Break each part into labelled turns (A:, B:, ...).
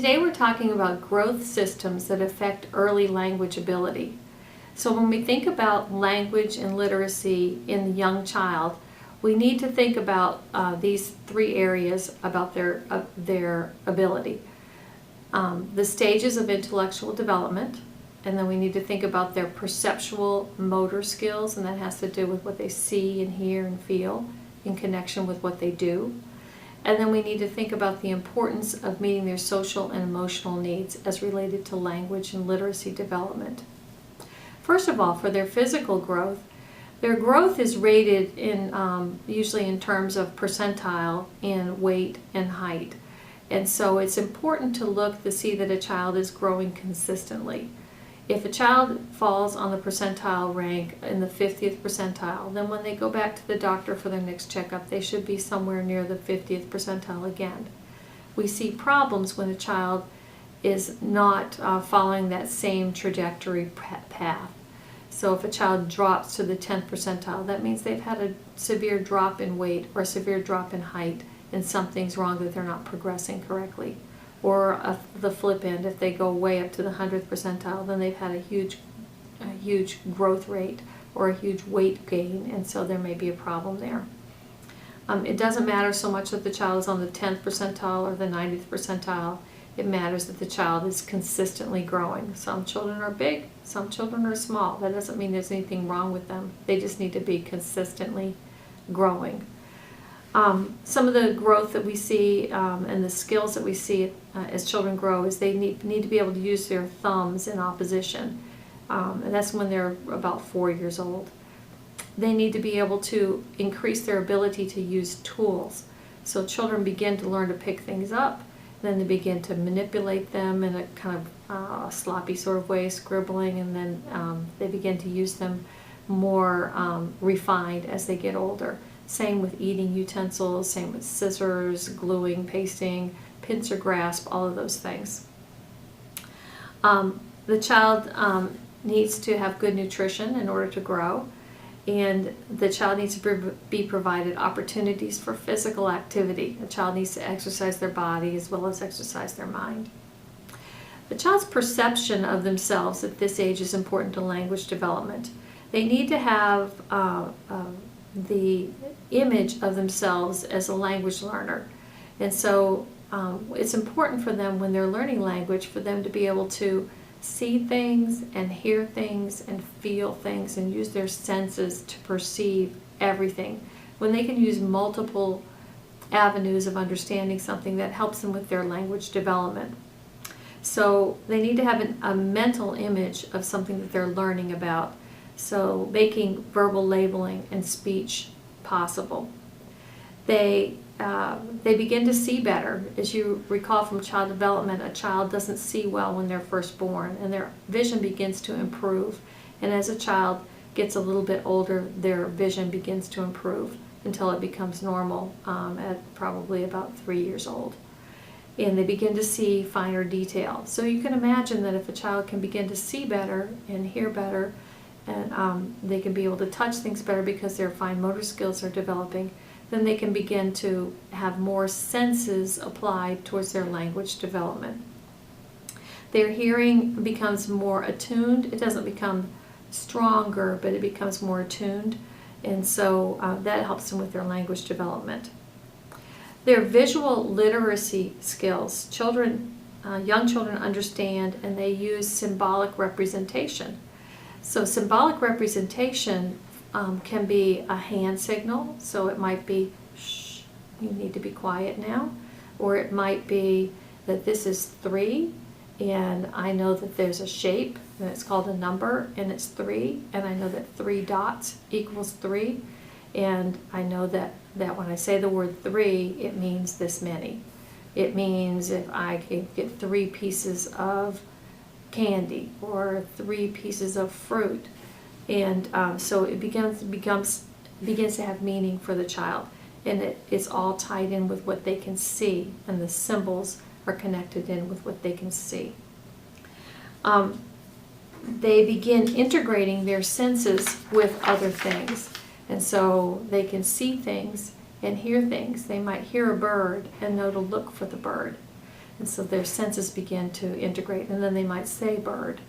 A: Today we're talking about growth systems that affect early language ability. So when we think about language and literacy in the young child, we need to think about these three areas about their ability. The stages of intellectual development, and then we need to think about their perceptual motor skills, and that has to do with what they see and hear and feel in connection with what they do. And then we need to think about the importance of meeting their social and emotional needs as related to language and literacy development. First of all, for their physical growth, their growth is rated in usually in terms of percentile in weight and height. And so it's important to look to see that a child is growing consistently. If a child falls on the percentile rank in the 50th percentile, then when they go back to the doctor for their next checkup, they should be somewhere near the 50th percentile again. We see problems when a child is not following that same trajectory path. So if a child drops to the 10th percentile, that means they've had a severe drop in weight or a severe drop in height, and something's wrong, that they're not progressing correctly. Or the flip end, if they go way up to the 100th percentile, then they've had a huge growth rate or a huge weight gain, and so there may be a problem there. It doesn't matter so much that the child is on the 10th percentile or the 90th percentile. It matters that the child is consistently growing. Some children are big, some children are small. That doesn't mean there's anything wrong with them. They just need to be consistently growing. Some of the growth that we see and the skills that we see as children grow is they need to be able to use their thumbs in opposition. And that's when they're about 4 years old. They need to be able to increase their ability to use tools. So children begin to learn to pick things up, then they begin to manipulate them in a kind of sloppy sort of way, scribbling, and then they begin to use them more refined as they get older. Same with eating utensils, same with scissors, gluing, pasting, pincer grasp, all of those things. The child needs to have good nutrition in order to grow, and the child needs to be provided opportunities for physical activity. The child needs to exercise their body as well as exercise their mind. The child's perception of themselves at this age is important to language development. They need to have the image of themselves as a language learner. And so it's important for them when they're learning language for them to be able to see things and hear things and feel things and use their senses to perceive everything. When they can use multiple avenues of understanding something, that helps them with their language development. So they need to have a mental image of something that they're learning about. So making verbal labeling and speech possible. They begin to see better. As you recall from child development, a child doesn't see well when they're first born, and their vision begins to improve. And as a child gets a little bit older, their vision begins to improve until it becomes normal at probably about 3 years old. And they begin to see finer detail. So you can imagine that if a child can begin to see better and hear better, and they can be able to touch things better because their fine motor skills are developing, then they can begin to have more senses applied towards their language development. Their hearing becomes more attuned. It doesn't become stronger, but it becomes more attuned, and so that helps them with their language development. Their visual literacy skills. Young children understand and they use symbolic representation. So symbolic representation can be a hand signal, so it might be, shh, you need to be quiet now, or it might be that this is 3, and I know that there's a shape, and it's called a number, and it's 3, and I know that 3 dots equals 3, and I know that when I say the word 3, it means this many. It means if I could get 3 pieces of candy or 3 pieces of fruit, and so it begins to have meaning for the child, and it's all tied in with what they can see, and the symbols are connected in with what they can see. They begin integrating their senses with other things, and so they can see things and hear things. They might hear a bird and know to look for the bird. And so their senses begin to integrate, and then they might say bird.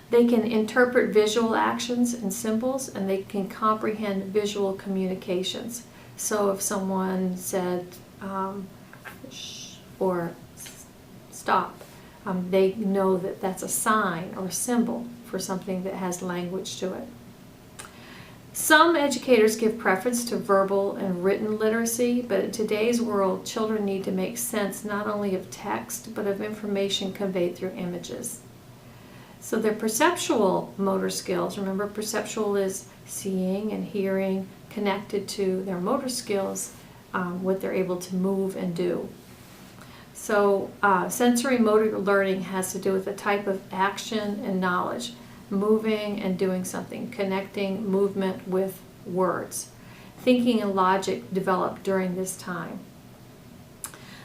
A: They can interpret visual actions and symbols, and they can comprehend visual communications. So if someone said shh or stop, they know that that's a sign or a symbol for something that has language to it. Some educators give preference to verbal and written literacy, but in today's world, children need to make sense not only of text, but of information conveyed through images. So their perceptual motor skills, remember perceptual is seeing and hearing connected to their motor skills, what they're able to move and do. So sensory motor learning has to do with the type of action and knowledge, moving and doing something, connecting movement with words. Thinking and logic develop during this time.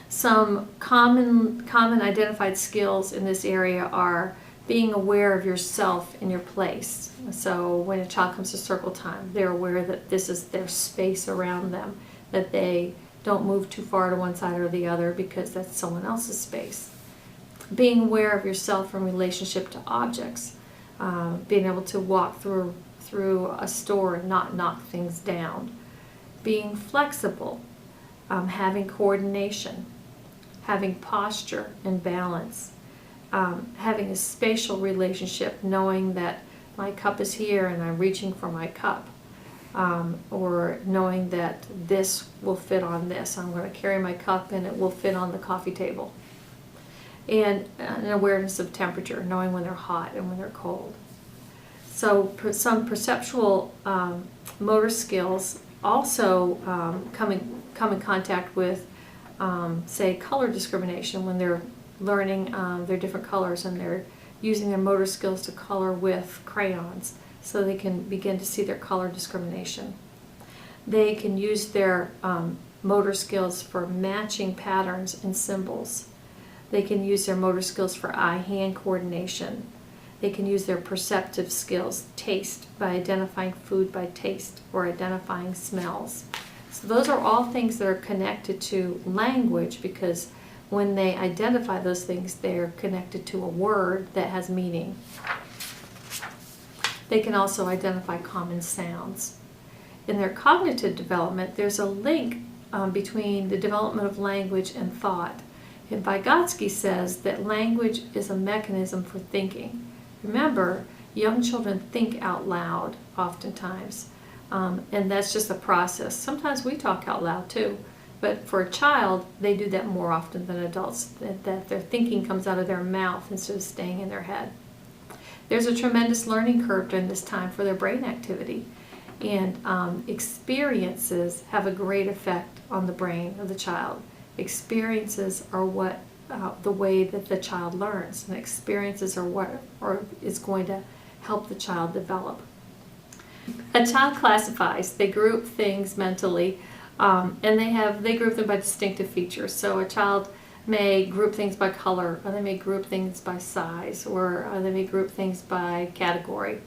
A: Some common identified skills in this area are being aware of yourself and your place. So when a child comes to circle time, they're aware that this is their space around them, that they don't move too far to one side or the other because that's someone else's space. Being aware of yourself in relationship to objects, being able to walk through a store and not knock things down. Being flexible, having coordination, having posture and balance. Having a spatial relationship, knowing that my cup is here and I'm reaching for my cup, or knowing that this will fit on this. I'm going to carry my cup and it will fit on the coffee table. And an awareness of temperature, knowing when they're hot and when they're cold. So some perceptual motor skills also come in contact with, say, color discrimination when they're learning their different colors and they're using their motor skills to color with crayons so they can begin to see their color discrimination. They can use their motor skills for matching patterns and symbols. They can use their motor skills for eye-hand coordination. They can use their perceptive skills, taste, by identifying food by taste or identifying smells. So those are all things that are connected to language, because when they identify those things, they're connected to a word that has meaning. They can also identify common sounds. In their cognitive development, there's a link between the development of language and thought. And Vygotsky says that language is a mechanism for thinking. Remember, young children think out loud oftentimes, and that's just a process. Sometimes we talk out loud too. But for a child, they do that more often than adults, that their thinking comes out of their mouth instead of staying in their head. There's a tremendous learning curve during this time for their brain activity, and experiences have a great effect on the brain of the child. Experiences are what the way that the child learns, and experiences are what is going to help the child develop. A child classifies, they group things mentally, and they group them by distinctive features. So a child may group things by color, or they may group things by size, or they may group things by category.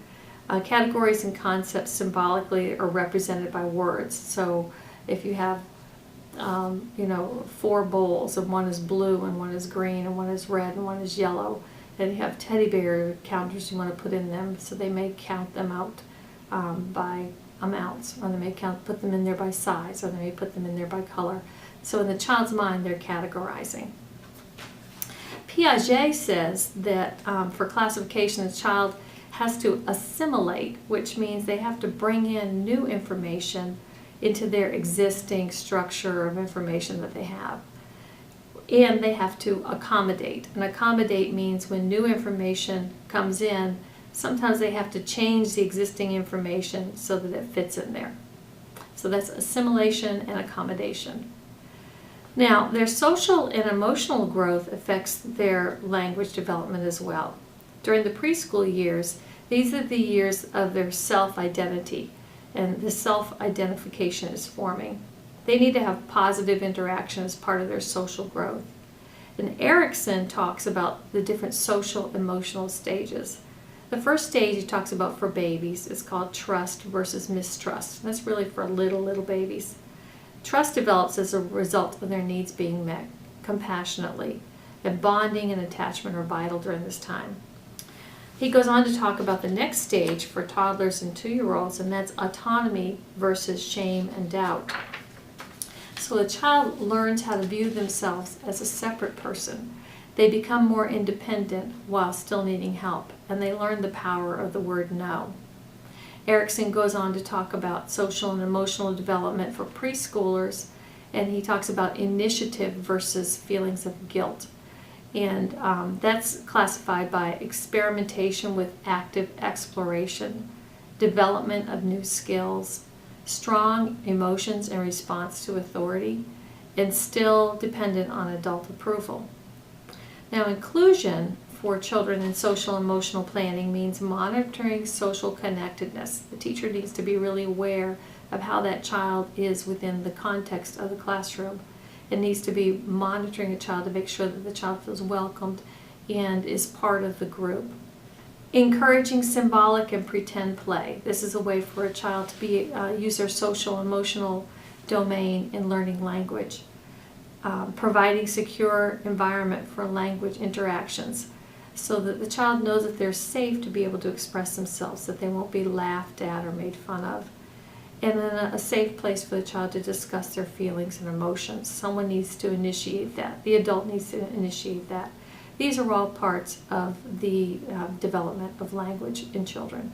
A: Categories and concepts symbolically are represented by words. So if you have 4 bowls, and one is blue and one is green and one is red and one is yellow, and you have teddy bear counters you want to put in them, so they may count them out by amounts, or they may put them in there by size, or they may put them in there by color. So in the child's mind, they're categorizing. Piaget says that for classification, the child has to assimilate, which means they have to bring in new information into their existing structure of information that they have. And they have to accommodate. And accommodate means when new information comes in, sometimes they have to change the existing information so that it fits in there. So that's assimilation and accommodation. Now, their social and emotional growth affects their language development as well. During the preschool years, these are the years of their self-identity, and the self-identification is forming. They need to have positive interaction as part of their social growth. And Erickson talks about the different social emotional stages. The first stage he talks about for babies is called trust versus mistrust. That's really for little babies. Trust develops as a result of their needs being met. compassionately. And bonding and attachment are vital during this time. He goes on to talk about the next stage for toddlers and 2-year-olds, and that's autonomy versus shame and doubt. So the child learns how to view themselves as a separate person. They become more independent while still needing help, and they learn the power of the word no. Erickson goes on to talk about social and emotional development for preschoolers, and he talks about initiative versus feelings of guilt. And that's classified by experimentation with active exploration, development of new skills, strong emotions in response to authority, and still dependent on adult approval. Now, inclusion for children in social emotional planning means monitoring social connectedness. The teacher needs to be really aware of how that child is within the context of the classroom. It needs to be monitoring a child to make sure that the child feels welcomed and is part of the group. Encouraging symbolic and pretend play. This is a way for a child to use their social emotional domain in learning language. Providing secure environment for language interactions so that the child knows that they're safe to be able to express themselves, that they won't be laughed at or made fun of. And then a safe place for the child to discuss their feelings and emotions. Someone needs to initiate that. The adult needs to initiate that. These are all parts of the development of language in children.